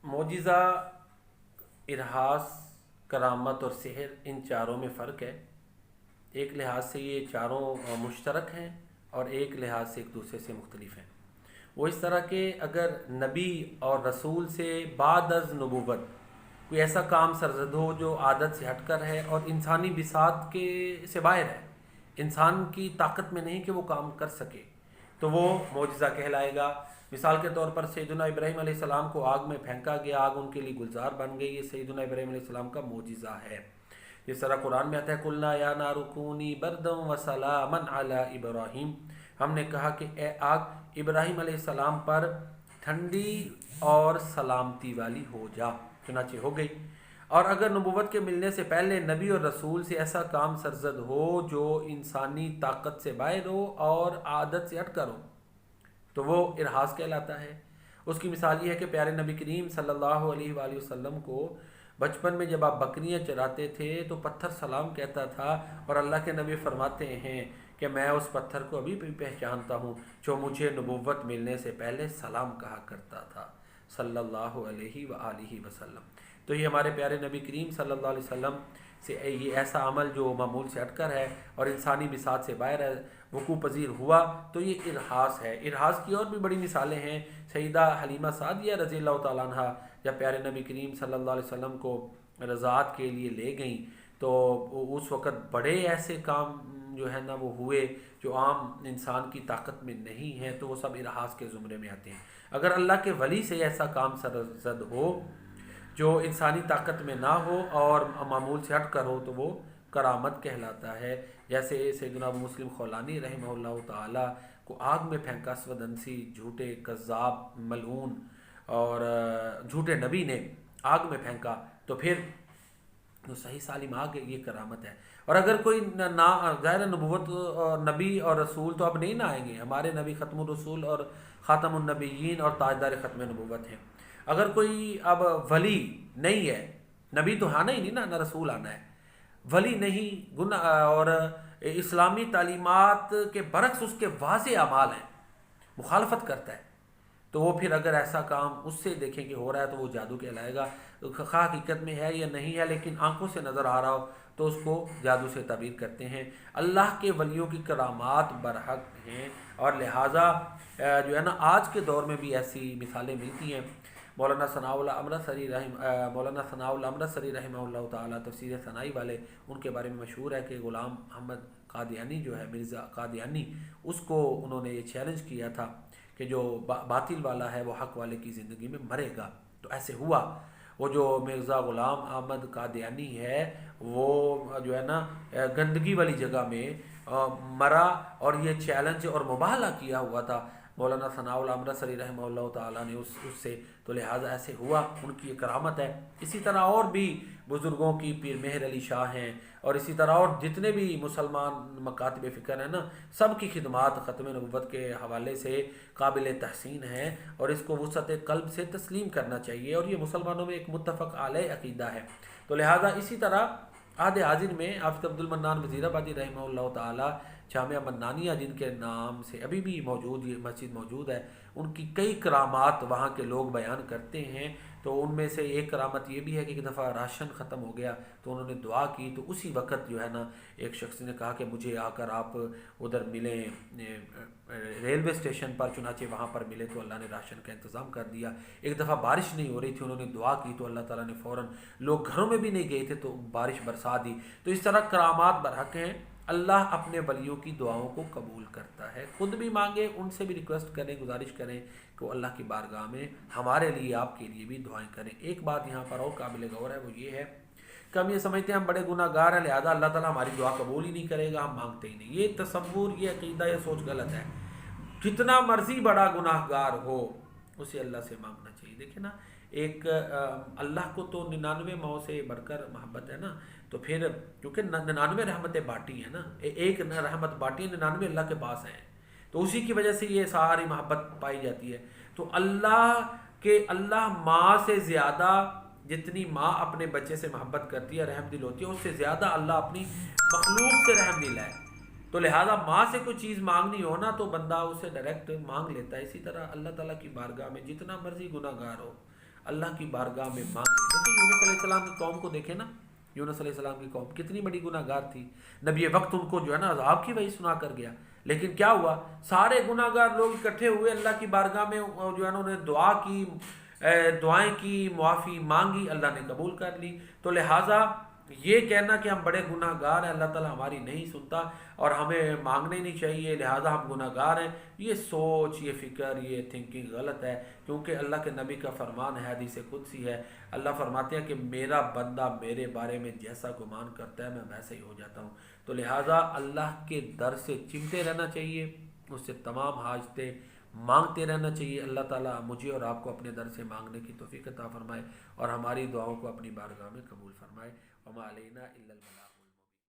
معجزہ، ارہاس، کرامت اور سحر، ان چاروں میں فرق ہے۔ ایک لحاظ سے یہ چاروں مشترک ہیں اور ایک لحاظ سے ایک دوسرے سے مختلف ہیں۔ وہ اس طرح کہ اگر نبی اور رسول سے بعد از نبوت کوئی ایسا کام سرزد ہو جو عادت سے ہٹ کر ہے اور انسانی بساط کے سے باہر ہے، انسان کی طاقت میں نہیں کہ وہ کام کر سکے، تو وہ معجزہ کہلائے گا۔ مثال کے طور پر سیدنا ابراہیم علیہ السلام کو آگ میں پھینکا گیا، آگ ان کے لیے گلزار بن گئی، یہ سیدنا ابراہیم علیہ السلام کا معجزہ ہے۔ جس طرح قرآن میں آتا ہے قُلْنَا يَا نَارُ كُونِي بَرْدًا وَسَلَامًا عَلَىٰ إِبْرَاهِيمَ، ہم نے کہا کہ اے آگ ابراہیم علیہ السلام پر ٹھنڈی اور سلامتی والی ہو جا، چنانچہ ہو گئی۔ اور اگر نبوت کے ملنے سے پہلے نبی اور رسول سے ایسا کام سرزد ہو جو انسانی طاقت سے باہر ہو اور عادت سے ہٹ کر ہو، تو وہ ارہاس کہلاتا ہے۔ اس کی مثال یہ ہے کہ پیارے نبی کریم صلی اللہ علیہ وآلہ وسلم کو بچپن میں جب آپ بکریاں چراتے تھے تو پتھر سلام کہتا تھا، اور اللہ کے نبی فرماتے ہیں کہ میں اس پتھر کو ابھی بھی پہچانتا ہوں جو مجھے نبوت ملنے سے پہلے سلام کہا کرتا تھا صلی اللہ علیہ وآلہ وسلم۔ تو یہ ہمارے پیارے نبی کریم صلی اللہ علیہ وسلم سے یہ ایسا عمل جو معمول سے ہٹ کر ہے اور انسانی بساط سے باہر ہے وقوع پذیر ہوا، تو یہ ارہاس ہے۔ ارہاس کی اور بھی بڑی مثالیں ہیں۔ سیدہ حلیمہ سعدیہ رضی اللہ تعالیٰ عنہ جب پیارے نبی کریم صلی اللہ علیہ وسلم کو رضاعت کے لیے لے گئیں تو اس وقت بڑے ایسے کام جو ہے نا وہ ہوئے جو عام انسان کی طاقت میں نہیں ہیں، تو وہ سب ارہاس کے زمرے میں آتے ہیں۔ اگر اللہ کے ولی سے ایسا کام سرزد ہو جو انسانی طاقت میں نہ ہو اور معمول سے ہٹ کر ہو تو وہ کرامت کہلاتا ہے۔ جیسے سیدنا ابو مسلم خولانی رحمہ اللہ تعالیٰ کو آگ میں پھینکا اسود انسی جھوٹے کذاب ملعون اور جھوٹے نبی نے آگ میں پھینکا، تو پھر تو صحیح سالم آگ ہے، یہ کرامت ہے۔ اور اگر کوئی ظاہر نبوت اور نبی اور رسول تو اب نہیں نہ آئیں گے، ہمارے نبی ختم الرسول اور خاتم النبیین اور تاجدار ختم نبوت ہیں۔ اگر کوئی اب ولی نہیں ہے، نبی تو آنا ہی نہیں نا، نہ رسول آنا ہے، ولی نہیں گناہ اور اسلامی تعلیمات کے برعکس اس کے واضح اعمال ہیں، مخالفت کرتا ہے، تو وہ پھر اگر ایسا کام اس سے دیکھیں کہ ہو رہا ہے تو وہ جادو کہلائے گا۔ خواہ حقیقت میں ہے یا نہیں ہے لیکن آنکھوں سے نظر آ رہا ہو تو اس کو جادو سے تعبیر کرتے ہیں۔ اللہ کے ولیوں کی کرامات برحق ہیں، اور لہٰذا جو ہے نا آج کے دور میں بھی ایسی مثالیں ملتی ہیں۔ مولانا ثناء اللہ امرتسری رحمہ اللہ تعالیٰ تفسیر ثنائی والے، ان کے بارے میں مشہور ہے کہ غلام احمد قادیانی جو ہے مرزا قادیانی، اس کو انہوں نے یہ چیلنج کیا تھا کہ جو باطل والا ہے وہ حق والے کی زندگی میں مرے گا، تو ایسے ہوا۔ وہ جو مرزا غلام احمد قادیانی ہے وہ جو ہے نا گندگی والی جگہ میں مرا، اور یہ چیلنج اور مباہلہ کیا ہوا تھا مولانا ثناء اللہ امرتسری رحمہ اللہ تعالیٰ نے اس سے، تو لہٰذا ایسے ہوا، ان کی یہ کرامت ہے۔ اسی طرح اور بھی بزرگوں کی، پیر مہر علی شاہ ہیں، اور اسی طرح اور جتنے بھی مسلمان مکاتب فکر ہیں نا، سب کی خدمات ختم نبوت کے حوالے سے قابل تحسین ہیں، اور اس کو وسعت قلب سے تسلیم کرنا چاہیے، اور یہ مسلمانوں میں ایک متفق علیہ عقیدہ ہے۔ تو لہٰذا اسی طرح عہد حاضر میں حافظ عبد المنان وزیر آبادی رحمہ اللہ تعالیٰ جامعہ منانیہ جن کے نام سے ابھی بھی موجود یہ مسجد موجود ہے، ان کی کئی کرامات وہاں کے لوگ بیان کرتے ہیں۔ تو ان میں سے ایک کرامت یہ بھی ہے کہ ایک دفعہ راشن ختم ہو گیا تو انہوں نے دعا کی، تو اسی وقت جو ہے نا ایک شخص نے کہا کہ مجھے آ کر آپ ادھر ملیں ریلوے اسٹیشن پر، چنانچہ وہاں پر ملے تو اللہ نے راشن کا انتظام کر دیا۔ ایک دفعہ بارش نہیں ہو رہی تھی، انہوں نے دعا کی تو اللہ تعالیٰ نے فوراً، لوگ گھروں میں بھی نہیں گئے تھے تو بارش برسا دی۔ تو اس طرح کرامات برحق ہیں۔ اللہ اپنے ولیوں کی دعاؤں کو قبول کرتا ہے، خود بھی مانگے، ان سے بھی ریکویسٹ کریں، گزارش کریں کہ وہ اللہ کی بارگاہ میں ہمارے لیے، آپ کے لیے بھی دعائیں کریں۔ ایک بات یہاں پر اور قابل غور ہے، وہ یہ ہے کہ ہم یہ سمجھتے ہیں ہم بڑے گناہ گار ہیں لہذا اللہ تعالیٰ ہماری دعا قبول ہی نہیں کرے گا، ہم مانگتے ہی نہیں۔ یہ تصور، یہ عقیدہ، یہ سوچ غلط ہے۔ جتنا مرضی بڑا گناہ گار ہو اسے اللہ سے مانگنا چاہیے۔ دیکھیں نا، ایک اللہ کو تو 99 ماؤں سے بڑھ کر محبت ہے نا، تو پھر کیونکہ 99 رحمتیں بانٹی ہیں نا، ایک رحمت بانٹی ہے، 99 اللہ کے پاس ہیں، تو اسی کی وجہ سے یہ ساری محبت پائی جاتی ہے۔ تو اللہ ماں سے زیادہ، جتنی ماں اپنے بچے سے محبت کرتی ہے، رحم دل ہوتی ہے، اس سے زیادہ اللہ اپنی مخلوق سے رحم دل ہے۔ تو لہٰذا ماں سے کوئی چیز مانگنی ہو نا تو بندہ اسے ڈائریکٹ مانگ لیتا ہے۔ اسی طرح اللہ تعالیٰ کی بارگاہ میں جتنا مرضی گناہ گار ہو، اللہ کی بارگاہ میں مانگیں۔ دیکھیں یونس علیہ السلام کی قوم کو دیکھیں نا، یونس علیہ السلام کی قوم کتنی بڑی گناہ گار تھی، نبی وقت ان کو جو ہے نا عذاب کی وحی سنا کر گیا، لیکن کیا ہوا، سارے گناہ گار لوگ اکٹھے ہوئے اللہ کی بارگاہ میں، جو ہے نا انہوں نے دعا کی، دعائیں کی، معافی مانگی، اللہ نے قبول کر لی۔ تو لہٰذا یہ کہنا کہ ہم بڑے گناہ گار ہیں، اللہ تعالیٰ ہماری نہیں سنتا اور ہمیں مانگنے نہیں چاہیے لہٰذا ہم گناہ گار ہیں، یہ سوچ، یہ فکر، یہ تھنکنگ غلط ہے، کیونکہ اللہ کے نبی کا فرمان ہے، حدیث قدسی ہے، اللہ فرماتے ہیں کہ میرا بندہ میرے بارے میں جیسا گمان کرتا ہے میں ویسا ہی ہو جاتا ہوں۔ تو لہٰذا اللہ کے در سے چمٹے رہنا چاہیے، اس سے تمام حاجتیں مانگتے رہنا چاہیے۔ اللہ تعالیٰ مجھے اور آپ کو اپنے در سے مانگنے کی توفیق عطا فرمائے اور ہماری دعاؤں کو اپنی بارگاہ میں قبول فرمائے۔ وما علینا الا البلاغ۔